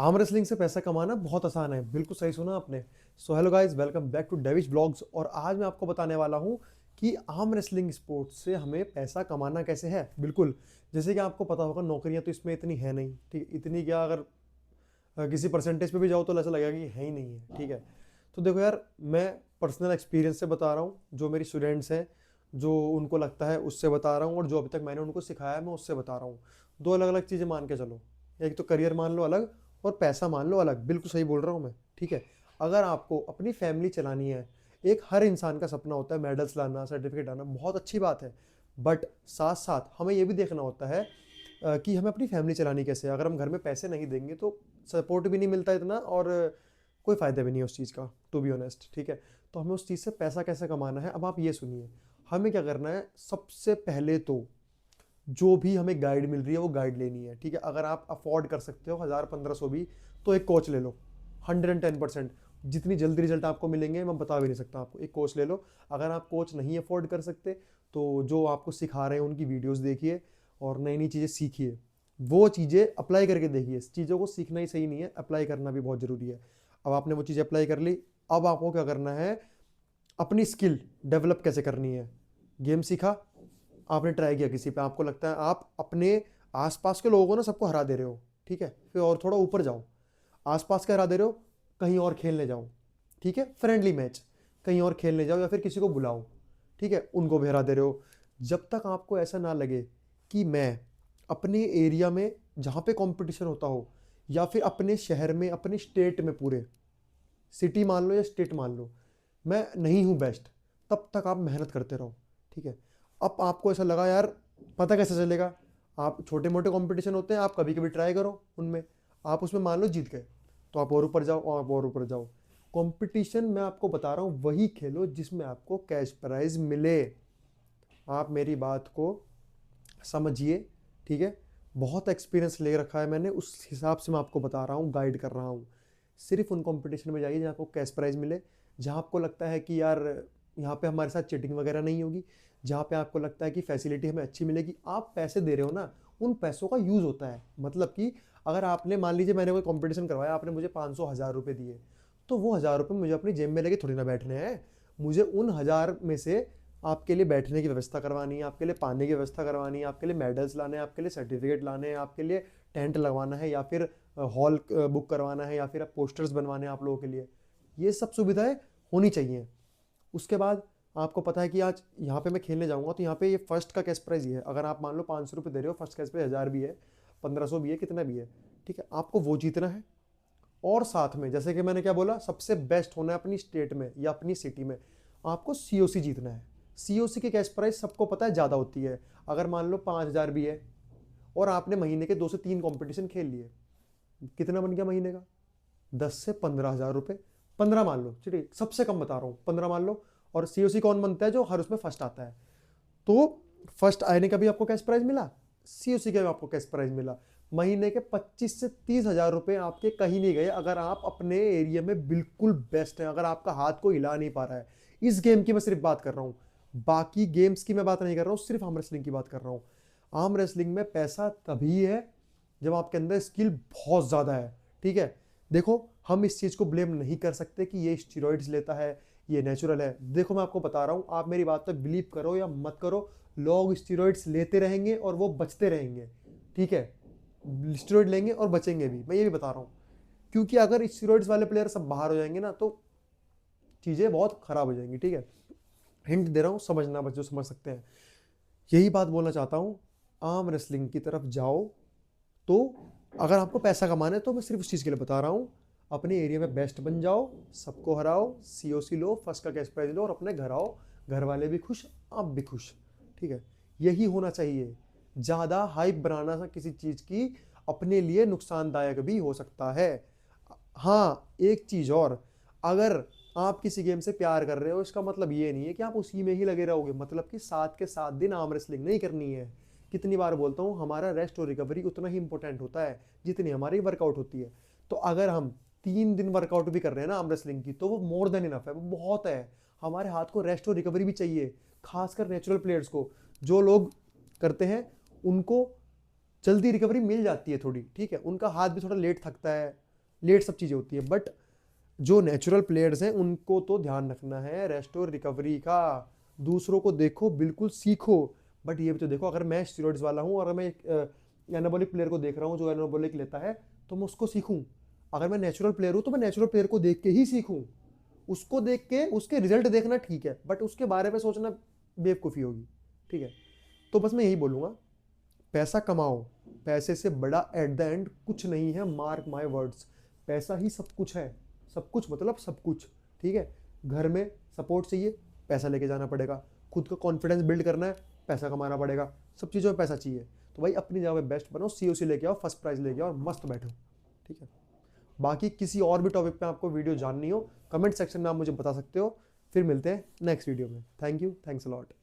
Arm wrestling से पैसा कमाना बहुत आसान है, बिल्कुल सही सुना आपने। So hello guys, welcome back to Devish blogs. और आज मैं आपको बताने वाला हूँ कि आर्म रेसलिंग स्पोर्ट से हमें पैसा कमाना कैसे है। बिल्कुल, जैसे कि आपको पता होगा नौकरियां तो इसमें इतनी है नहीं, ठीक, इतनी क्या, अगर किसी परसेंटेज पे भी जाओ तो ऐसा लगेगा कि है ही नहीं है, ठीक है। तो देखो यार, मैं पर्सनल एक्सपीरियंस से बता रहा हूँ, जो मेरी स्टूडेंट्स हैं, जो उनको लगता है उससे बता रहा हूँ, और जो अभी तक मैंने उनको सिखाया है मैं उससे बता रहा हूँ। दो अलग अलग चीज़ें मान के चलो, एक तो करियर मान लो अलग, और पैसा मान लो अलग। बिल्कुल सही बोल रहा हूँ मैं, ठीक है। अगर आपको अपनी फैमिली चलानी है, एक हर इंसान का सपना होता है मेडल्स लाना, सर्टिफिकेट आना, बहुत अच्छी बात है। बट साथ साथ हमें ये भी देखना होता है कि हमें अपनी फैमिली चलानी कैसे है। अगर हम घर में पैसे नहीं देंगे तो सपोर्ट भी नहीं मिलता इतना, और कोई फ़ायदा भी नहीं है उस चीज़ का, टू बी ऑनेस्ट, ठीक है। तो हमें उस चीज़ से पैसा कैसे कमाना है, अब आप ये सुनिए। हमें क्या करना है, सबसे पहले तो जो भी हमें गाइड मिल रही है वो गाइड लेनी है, ठीक है। अगर आप अफोर्ड कर सकते हो 1000-1500 भी, तो एक कोच ले लो। 110%। जितनी जल्दी रिजल्ट आपको मिलेंगे मैं बता भी नहीं सकता आपको। एक कोच ले लो। अगर आप कोच नहीं अफोर्ड कर सकते तो जो आपको सिखा रहे हैं उनकी वीडियोस देखिए और नई नई चीज़ें सीखिए। वो चीज़ें अप्लाई करके देखिए। चीज़ों को सीखना ही सही नहीं है, अप्लाई करना भी बहुत ज़रूरी है। अब आपने वो चीज़ें अप्लाई कर ली, अब आपको क्या करना है, अपनी स्किल डेवलप कैसे करनी है। गेम सीखा, आपने ट्राई किया किसी पे, आपको लगता है आप अपने आसपास के लोगों को ना सबको हरा दे रहे हो, ठीक है। फिर और थोड़ा ऊपर जाओ, आसपास के हरा दे रहे हो, कहीं और खेलने जाओ, ठीक है। फ्रेंडली मैच, कहीं और खेलने जाओ या फिर किसी को बुलाओ, ठीक है, उनको भी हरा दे रहे हो। जब तक आपको ऐसा ना लगे कि मैं अपने एरिया में जहाँ पे कंपटीशन होता हो, या फिर अपने शहर में, अपने स्टेट में, पूरे सिटी मान लो या स्टेट मान लो, मैं नहीं हूँ बेस्ट, तब तक आप मेहनत करते रहो, ठीक है। अब आपको ऐसा लगा यार, पता कैसे चलेगा, आप छोटे मोटे कंपटीशन होते हैं, आप कभी कभी ट्राई करो उनमें, आप उसमें मान लो जीत गए, तो आप और ऊपर जाओ, और आप और ऊपर जाओ। कंपटीशन मैं आपको बता रहा हूँ वही खेलो जिसमें आपको कैश प्राइज मिले। आप मेरी बात को समझिए, ठीक है। बहुत एक्सपीरियंस ले रखा है मैंने, उस हिसाब से मैं आपको बता रहा हूँ, गाइड कर रहा हूँ। सिर्फ उन कंपटीशन में जाइए जहाँ आपको कैश प्राइज मिले, जहाँ आपको लगता है कि यार यहाँ पे हमारे साथ चीटिंग वगैरह नहीं होगी, जहाँ पे आपको लगता है कि फैसिलिटी हमें अच्छी मिलेगी। आप पैसे दे रहे हो ना, उन पैसों का यूज़ होता है। मतलब कि अगर आपने, मान लीजिए मैंने कोई कंपटीशन करवाया, आपने मुझे 500-1000 रुपये दिए, तो वो 1000 रुपये मुझे अपनी जेब में लेके थोड़ी ना बैठने हैं। मुझे उन 1000 में से आपके लिए बैठने की व्यवस्था करवानी है, आपके लिए पानी की व्यवस्था करवानी है, आपके लिए मेडल्स लाने हैं, आपके लिए सर्टिफिकेट लाने हैं, आपके लिए टेंट लगवाना है, या फिर हॉल बुक करवाना है, या फिर आप पोस्टर्स बनवाने हैं आप लोगों के लिए। ये सब सुविधाएं होनी चाहिए। उसके बाद आपको पता है कि आज यहाँ पे मैं खेलने जाऊँगा, तो यहाँ पे ये फर्स्ट का कैश प्राइज ये है। अगर आप मान लो 500 रुपये दे रहे हो, फर्स्ट कैश प्राइज 1000 भी है, 1500 भी है, कितना भी है, ठीक है, आपको वो जीतना है। और साथ में जैसे कि मैंने क्या बोला, सबसे बेस्ट होना है अपनी स्टेट में या अपनी सिटी में, आपको सीओसी जीतना है। सीओसी की कैश प्राइस सबको पता है ज़्यादा होती है। अगर मान लो 5000 भी है, और आपने महीने के 2 से 3 कंपटीशन खेल लिए, कितना बन गया महीने का, 10 से 15 हजार रुपये। 15 मान लो, चलिए सबसे कम बता रहा हूँ, 15 मान लो। और सीओसी कौन बनता है, जो हर उसमें फर्स्ट आता है। तो फर्स्ट आने का भी आपको कैश प्राइज मिला, सीओसी का भी आपको कैश प्राइज मिला। महीने के 25 से 30 हजार रुपए आपके कहीं नहीं गए, अगर आप अपने एरिया में बिल्कुल बेस्ट हैं, अगर आपका हाथ को हिला नहीं पा रहा है। इस गेम की मैं सिर्फ बात कर रहा हूँ, बाकी गेम्स की मैं बात नहीं कर रहा हूँ, सिर्फ आर्म रेसलिंग की बात कर रहा हूँ। आर्म रेसलिंग में पैसा तभी है जब आपके अंदर स्किल बहुत ज़्यादा है, ठीक है। देखो, हम इस चीज़ को ब्लेम नहीं कर सकते कि ये स्टीरॉइड्स लेता है, ये नेचुरल है। देखो मैं आपको बता रहा हूँ, आप मेरी बात पर बिलीव करो या मत करो, लोग स्टीरॉइड्स लेते रहेंगे और वो बचते रहेंगे, ठीक है। स्टीरॉइड लेंगे और बचेंगे भी, मैं ये भी बता रहा हूँ। क्योंकि अगर स्टीरॉइड्स वाले प्लेयर सब बाहर हो जाएंगे ना, तो चीज़ें बहुत खराब हो जाएंगी, ठीक है। हिंट दे रहा हूँ, समझना बस जो समझ सकते हैं। यही बात बोलना चाहता हूँ, आर्म रेसलिंग की तरफ जाओ। तो अगर आपको पैसा कमाना है तो मैं सिर्फ उस चीज़ के लिए बता रहा हूँ, अपने एरिया में बेस्ट बन जाओ, सबको हराओ, सीओसी लो, फर्स्ट का कैश प्राइज लो, और अपने घर आओ। घर वाले भी खुश, आप भी खुश, ठीक है। यही होना चाहिए। ज़्यादा हाइप बनाना सा किसी चीज़ की अपने लिए नुकसानदायक भी हो सकता है। हाँ, एक चीज़ और, अगर आप किसी गेम से प्यार कर रहे हो, इसका मतलब ये नहीं है कि आप उसी में ही लगे रहोगे। मतलब कि 7 के 7 दिन आर्म रेसलिंग नहीं करनी है। कितनी बार बोलता हूँ, हमारा रेस्ट और रिकवरी उतना ही इंपॉर्टेंट होता है जितनी हमारी वर्कआउट होती है। तो अगर हम 3 दिन वर्कआउट भी कर रहे हैं ना आर्म रेसलिंग की, तो वो मोर देन इनफ है, वो बहुत है। हमारे हाथ को रेस्ट और रिकवरी भी चाहिए, खासकर नेचुरल प्लेयर्स को। जो लोग करते हैं उनको जल्दी रिकवरी मिल जाती है थोड़ी, ठीक है, उनका हाथ भी थोड़ा लेट थकता है, लेट सब चीज़ें होती है। बट जो नेचुरल प्लेयर्स हैं उनको तो ध्यान रखना है रेस्ट और रिकवरी का। दूसरों को देखो, बिल्कुल सीखो, बट ये भी तो देखो, अगर मैं स्टीरॉइड्स वाला हूँ और अगर मैं एक एनाबॉलिक प्लेयर को देख रहा हूँ जो एनाबॉलिक लेता है, तो मैं उसको सीखूं। अगर मैं नेचुरल प्लेयर हूँ तो मैं नेचुरल प्लेयर को देख के ही सीखूं। उसको देख के उसके रिजल्ट देखना ठीक है, बट उसके बारे में सोचना बेवकूफ़ी होगी। ठीक है, तो बस मैं यही बोलूँगा, पैसा कमाओ, पैसे से बड़ा एट द एंड कुछ नहीं है, मार्क माय वर्ड्स। पैसा ही सब कुछ है, सब कुछ मतलब सब कुछ। ठीक है, घर में सपोर्ट चाहिए, पैसा लेके जाना पड़ेगा। खुद का कॉन्फिडेंस बिल्ड करना है, पैसा कमाना पड़ेगा। सब चीज़ों में पैसा चाहिए। तो भाई अपनी जगह पे बेस्ट बनो, सीओसी लेके आओ, फर्स्ट प्राइज लेके आओ और मस्त बैठो। ठीक है, बाकी किसी और भी टॉपिक पे आपको वीडियो जाननी हो, कमेंट सेक्शन में आप मुझे बता सकते हो। फिर मिलते हैं नेक्स्ट वीडियो में। Thank you, thanks a lot.